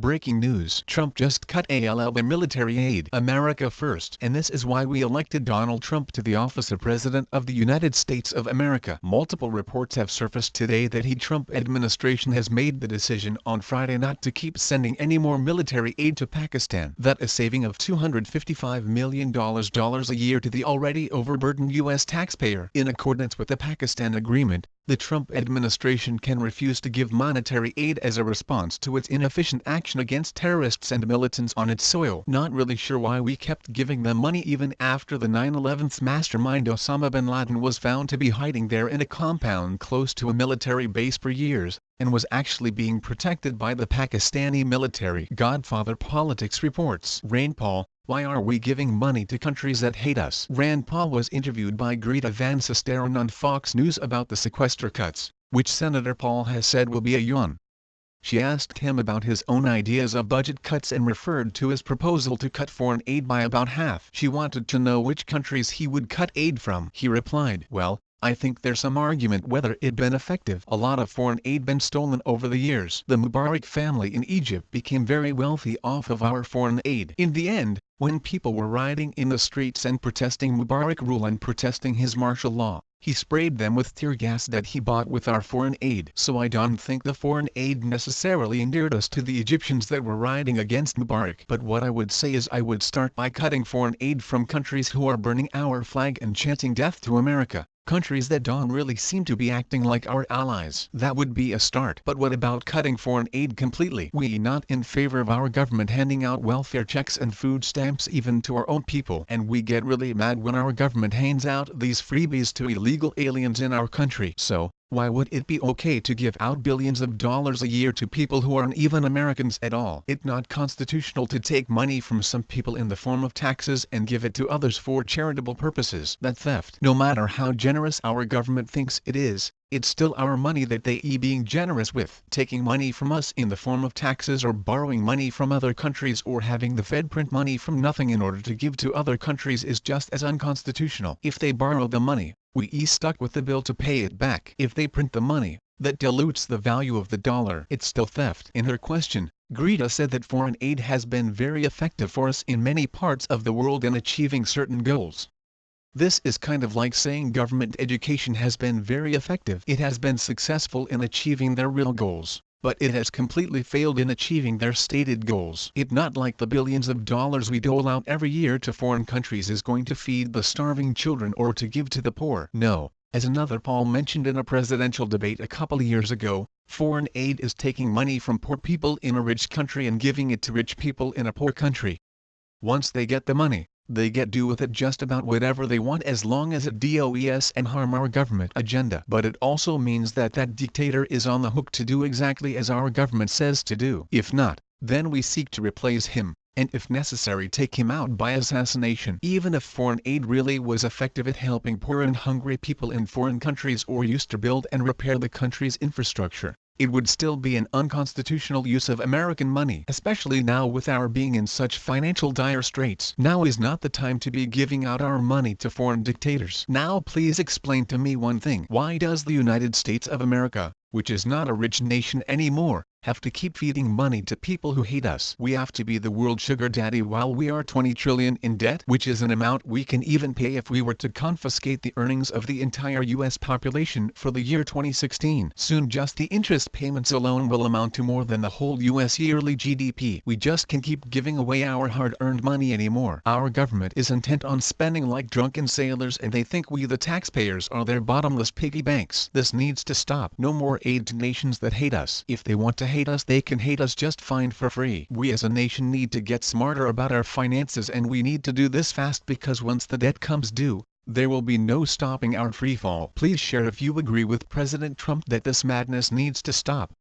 Breaking news. Trump just cut the military aid. America first. And this is why we elected Donald Trump to the office of President of the United States of America. Multiple reports have surfaced today that the Trump administration has made the decision on Friday not to keep sending any more military aid to Pakistan. That a saving of $255 million a year to the already overburdened U.S. taxpayer. In accordance with the Pakistan agreement, the Trump administration can refuse to give monetary aid as a response to its inefficient action against terrorists and militants on its soil. Not really sure why we kept giving them money even after the 9/11's mastermind Osama bin Laden was found to be hiding there in a compound close to a military base for years, and was actually being protected by the Pakistani military. Godfather Politics reports. Rand Paul, why are we giving money to countries that hate us? Rand Paul was interviewed by Greta Van Susteren on Fox News about the sequester cuts, which Senator Paul has said will be a yawn. She asked him about his own ideas of budget cuts and referred to his proposal to cut foreign aid by about half. She wanted to know which countries he would cut aid from. He replied, "Well, I think there's some argument whether it been effective. A lot of foreign aid been stolen over the years. The Mubarak family in Egypt became very wealthy off of our foreign aid. In the end, when people were rioting in the streets and protesting Mubarak rule and protesting his martial law, he sprayed them with tear gas that he bought with our foreign aid. So I don't think the foreign aid necessarily endeared us to the Egyptians that were rioting against Mubarak. But what I would say is I would start by cutting foreign aid from countries who are burning our flag and chanting death to America. Countries that don't really seem to be acting like our allies. That would be a start. But what about cutting foreign aid completely? We not in favor of our government handing out welfare checks and food stamps even to our own people. And we get really mad when our government hands out these freebies to illegal aliens in our country. So, why would it be okay to give out billions of dollars a year to people who aren't even Americans at all? It's not constitutional to take money from some people in the form of taxes and give it to others for charitable purposes. That's theft. No matter how generous our government thinks it is, it's still our money that they being generous with. Taking money from us in the form of taxes or borrowing money from other countries or having the Fed print money from nothing in order to give to other countries is just as unconstitutional. If they borrow the money, we stuck with the bill to pay it back. If they print the money, that dilutes the value of the dollar. It's still theft. In her question, Greta said that foreign aid has been very effective for us in many parts of the world in achieving certain goals. This is kind of like saying government education has been very effective. It has been successful in achieving their real goals, but it has completely failed in achieving their stated goals. It's not like the billions of dollars we dole out every year to foreign countries is going to feed the starving children or to give to the poor. No, as another Paul mentioned in a presidential debate a couple years ago, foreign aid is taking money from poor people in a rich country and giving it to rich people in a poor country. Once they get the money, they get do with it just about whatever they want as long as it does and harm our government agenda. But it also means that that dictator is on the hook to do exactly as our government says to do. If not, then we seek to replace him, and if necessary take him out by assassination. Even if foreign aid really was effective at helping poor and hungry people in foreign countries or used to build and repair the country's infrastructure, it would still be an unconstitutional use of American money, especially now with our being in such financial dire straits. Now is not the time to be giving out our money to foreign dictators. Now please explain to me one thing. Why does the United States of America, which is not a rich nation anymore, have to keep feeding money to people who hate us? We have to be the world sugar daddy while we are 20 trillion in debt, which is an amount we can even pay if we were to confiscate the earnings of the entire U.S. population for the year 2016. Soon just the interest payments alone will amount to more than the whole U.S. yearly GDP. We just can't keep giving away our hard-earned money anymore. Our government is intent on spending like drunken sailors and they think we the taxpayers are their bottomless piggy banks. This needs to stop. No more aid to nations that hate us. If they want to hate us, they can hate us just fine for free. We as a nation need to get smarter about our finances, and we need to do this fast because once the debt comes due, there will be no stopping our freefall. Please share if you agree with President Trump that this madness needs to stop.